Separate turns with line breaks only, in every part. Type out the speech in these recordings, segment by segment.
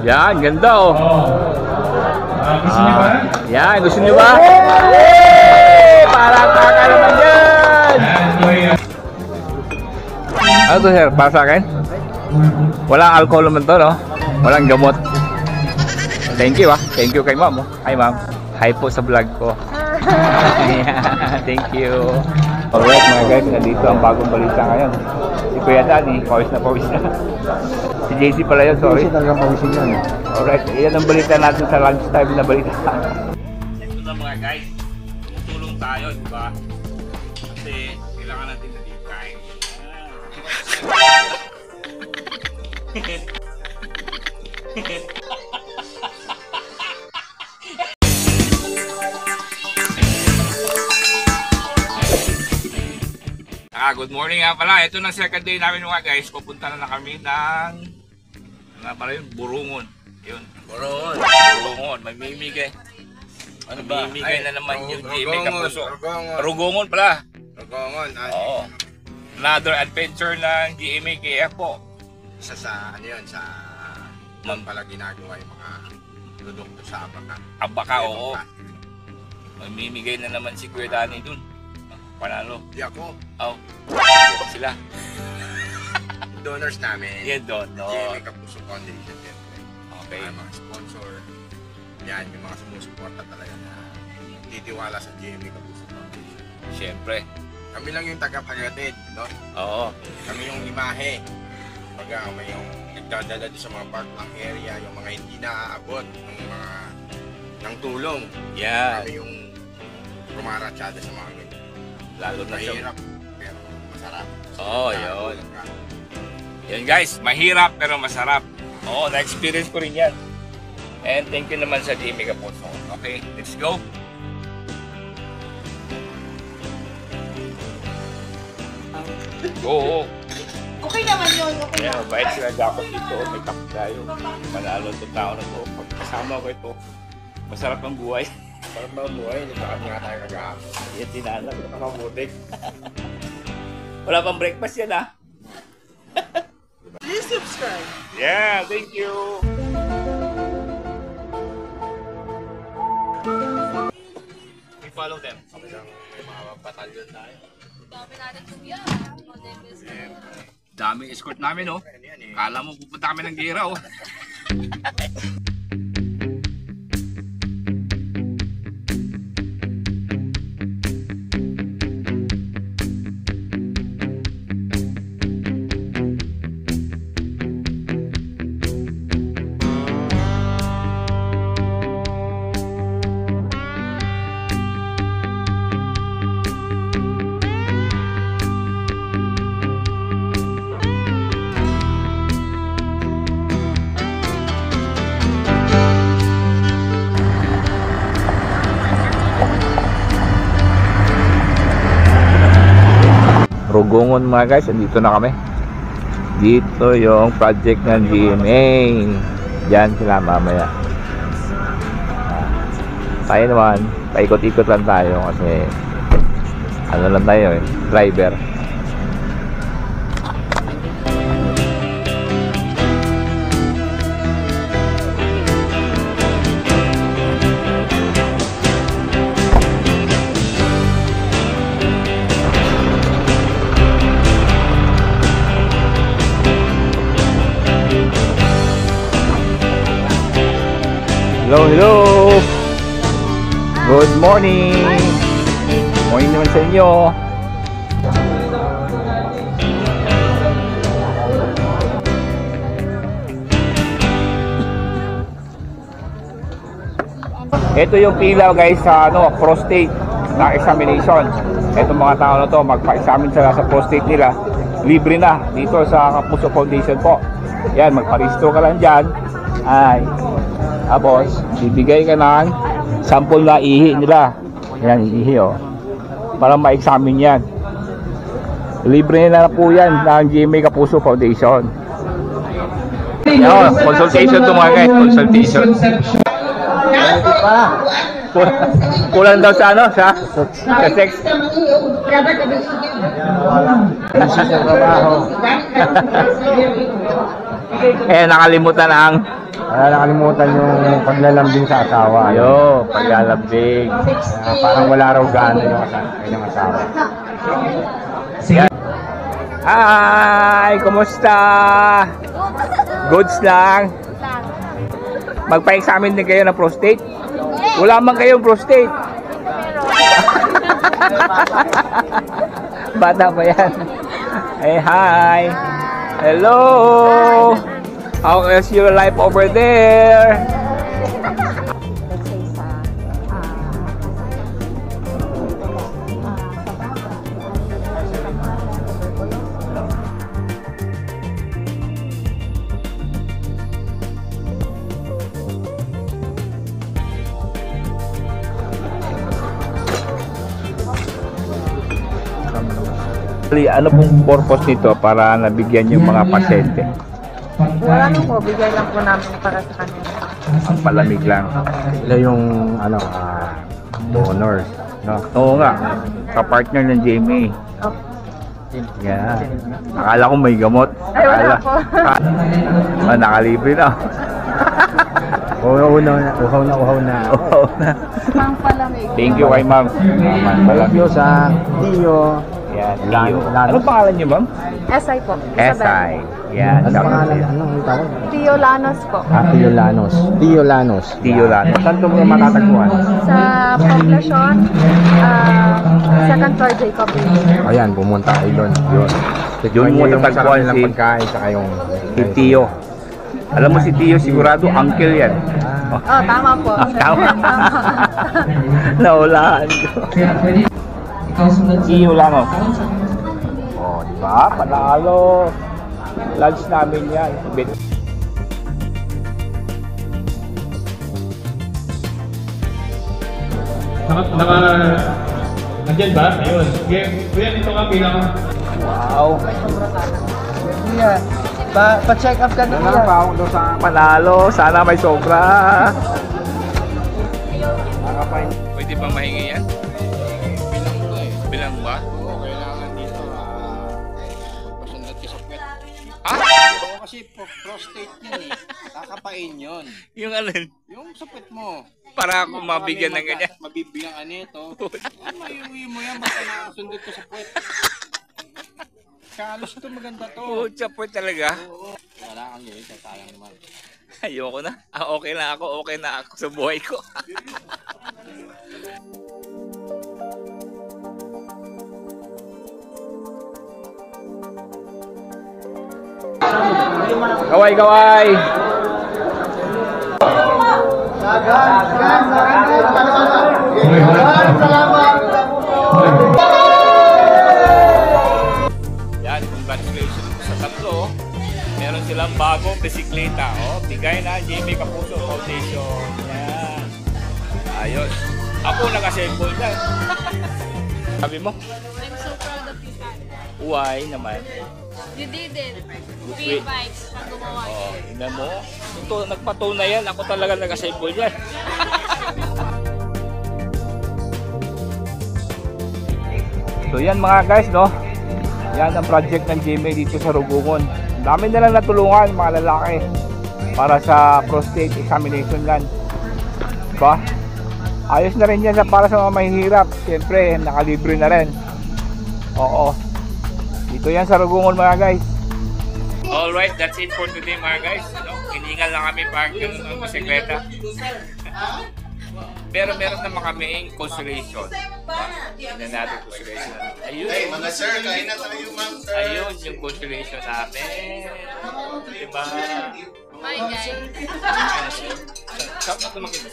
Yan, ganda oh.
Gusto niyo ba?
Yan, gusto niyo ba? Para taka naman dyan! Ano to sir? Para sa akin? Walang alcohol naman to, no? Walang gamot. Thank you ah. Thank you kay ma'am. Hi ma'am. Hi po sa vlog ko. Thank you. Alright mga guys, nandito ang bagong balita ngayon. Si Kuya Danny, pawis na. Si JC pala yun, sorry.
Kasi talagang pawisin yan.
Alright, yan ang balita natin sa lunchtime na balita. Ito na mga guys, tumutulong tayo, di ba? Kasi kailangan natin na dito kain. Good morning nga pala. Ito na second day namin mga guys. Pupunta na kami ng Burungon. Yun. Burungon. Mamimigay. Ano ba? Mamimigay na naman yung GMA Kapuso. Rugongon pala.
Rugongon.
Oo. Another adventure ng GMA KF po.
Isa sa ano yun, sa doon pala ginagawa yung mga produkto sa Abaka.
Abaka, oo. Mamimigay na naman si Kuya Danny dun. Panalo.
Di ako.
Oh. Sila.
Donors namin.
Yan doon. No.
GMA Kapuso Foundation.
Okay.
Mga sponsor. Yan, yung mga sumusuporta talaga na titiwala sa GMA Kapuso Foundation.
Siyempre.
Kami lang yung taga-pagatid, no?
Oo.
Kami yung imahe. Pagka may yung nagdadala din sa mga parkland area, yung mga hindi naaabot ng tulong.
Yan.
Kami yung rumaratsada sa mga ganyan.
Lalo na siya.
Mahirap, pero masarap.
Oo, yun. Yan guys, mahirap pero masarap. Oo, na-experience ko rin yan. And thank you naman sa GMA Kapuso. Okay, let's go. Oo.
Okay naman yun, okay
Yan,
naman.
bait sila dapat dito. May kapit tayo. Manalo itong tao na to. Pag kasama ko ito, masarap ang buhay.
Parang ba buhay, hindi pa kami nga tayo kagahapon.
Yan tinalag. Nakamutik. Wala pang breakfast yan ah.
Please subscribe.
Yeah, thank you. We follow them.
Mga batalyon tayo.
Dami natin kuya.
Daming escort namin oh. Kala mo pupunta kami ng gira oh. Rugongon mga guys, andito na kami. Dito yung project ng GMA. Diyan sila mamaya. Tayo naman, paikot-ikot lang tayo kasi ano lang tayo eh, driver. Hello. Good morning. Morning naman sa inyo. Ito yung pila guys sa prostate na examination. Ito mga tao na to, magpa-examine sila sa prostate nila. Libre na dito sa Kapuso Foundation po. Yan, magpa-register ka lang dyan. Ay. Tapos, bibigay ka ng sample na ihi nila. Yan, ihi oh. Para ma-examine yan. Libre na po yan ng GMA Kapuso Foundation. Yan, consultation to mga guys. Consultation. Kulang daw sa ano? Sa sex? Nakalimutan ang
Wala nakalimutan yung paglalambing sa asawa.
ayo, paglalabing.
Parang wala raw gana yung asawa.
Hi! Kumusta? Goods lang. Magpa-examine din kayo ng prostate? Wala man kayong prostate. Bata pa yan. Hey, hi! Hello! How is your life over there?
Let's say sa
Ano pong purpose nito para nabigyan yung mga pasyente?
wala nang po, bigay lang po namin para sa kanila.
Ang palamig lang.
Sila yung donors, no?
Oo nga, kapartner ng Jamie. Yeah. Akala ko may gamot.
Ay, wala po.
Nakalibre na.
Uhaw na.
Pang palamig.
Thank you kay ma'am.
Thank you sa Dio.
Yan, Tio.
Lanos.
Anong pangalan niyo, ma'am?
SI po.
SI. Yan,
Ano
shout out
pangalan?
sa'yo.
Anong tawag?
Tio Lanos po.
Tio Lanos.
Tio Lanos.
Saan ito mo matatagpuan?
Sa Poblacion, second floor Jacob.
Ayan, pumunta kayo doon. Yun.
Doon mo
Yung
matatagpuan
sarap nilang
si-
pagkain saka yung
Si Tio. Alam mo si Tio, sigurado uncle yan.
Oh, tama po.
Tama. Naulaan ko.
Ikaw sunod sa
Tio Lanos. Oh, di ba? Panalo. Lunch namin yan.
Nandyan ba? Ayun. Kuya, dito ka bilang
Wow.
Pa-check up ka din
Ano
yan.
pa ako doon sa
Panalo. Sana may sobra. Pwede ba mahingi yan?
Bilang mo eh.
Bilang ba?
Oo, kailangan dito magpasundat ka sa puwet.
Ah?
Oo, kasi prostate yun eh. Kakapain yun.
Yung alin?
Yung sa puwet mo.
Para ako mabigyan ng ganyan.
Mabibigyan ka nito. Mayuwi mo yan basta nakasundot ka sa puwet. Kalos ito maganda to.
Pucha po talaga.
Oo. Wala kang gawin, sayang naman.
Ayoko na. Okay na ako. Okay na ako sa buhay ko. Kaway, kaway. Yan, congratulations sa tatlo. Meron silang bagong bisikleta. Oh, bigay na Jamie Kapuso Foundation. Yan. Ayos. Ako nag-assemble dyan. Sabi mo?
I'm so proud of you, Pat.
Why naman?
You did it.
Wait.
3 bikes pag gumawa
Oh,
yan.
tingnan mo. Ito, nagpatuna yan. Ako talaga nag-assemble yan. So yan mga guys, no? Yan ang project ng GMA dito sa Rugungon. Dami na lang natulungan mga lalaki para sa prostate examination yan. Diba? Ayos na rin yan para sa mga mahihirap. Siyempre, nakalibre na rin. Oo. Dito yan sa Rugungon mga guys. Alright, that's it for today mga guys. No? Hiningal lang kami parking ng bisikleta. Pero meron naman kami consolation. Tingnan natin consolation. Ayun.
Hey, mga sir, kain na tayo, ma'am, sir.
Ayun yung consolation namin. Diba?
Bye, guys.
Shout out naman kita.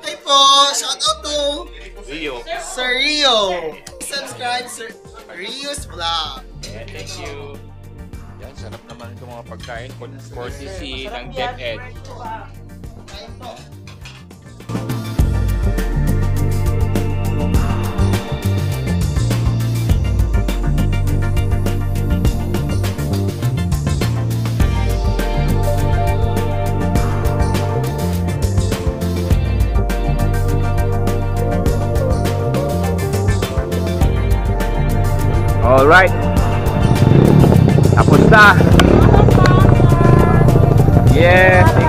Hi po! Shout out to
Rio.
Sir Rio! Subscribe Sir Rio's Vlog!
Yeah, thank you. Yan, sarap naman itong mga pagkain. Courtesy ng DepEd. Alright. Tapos na. Yes.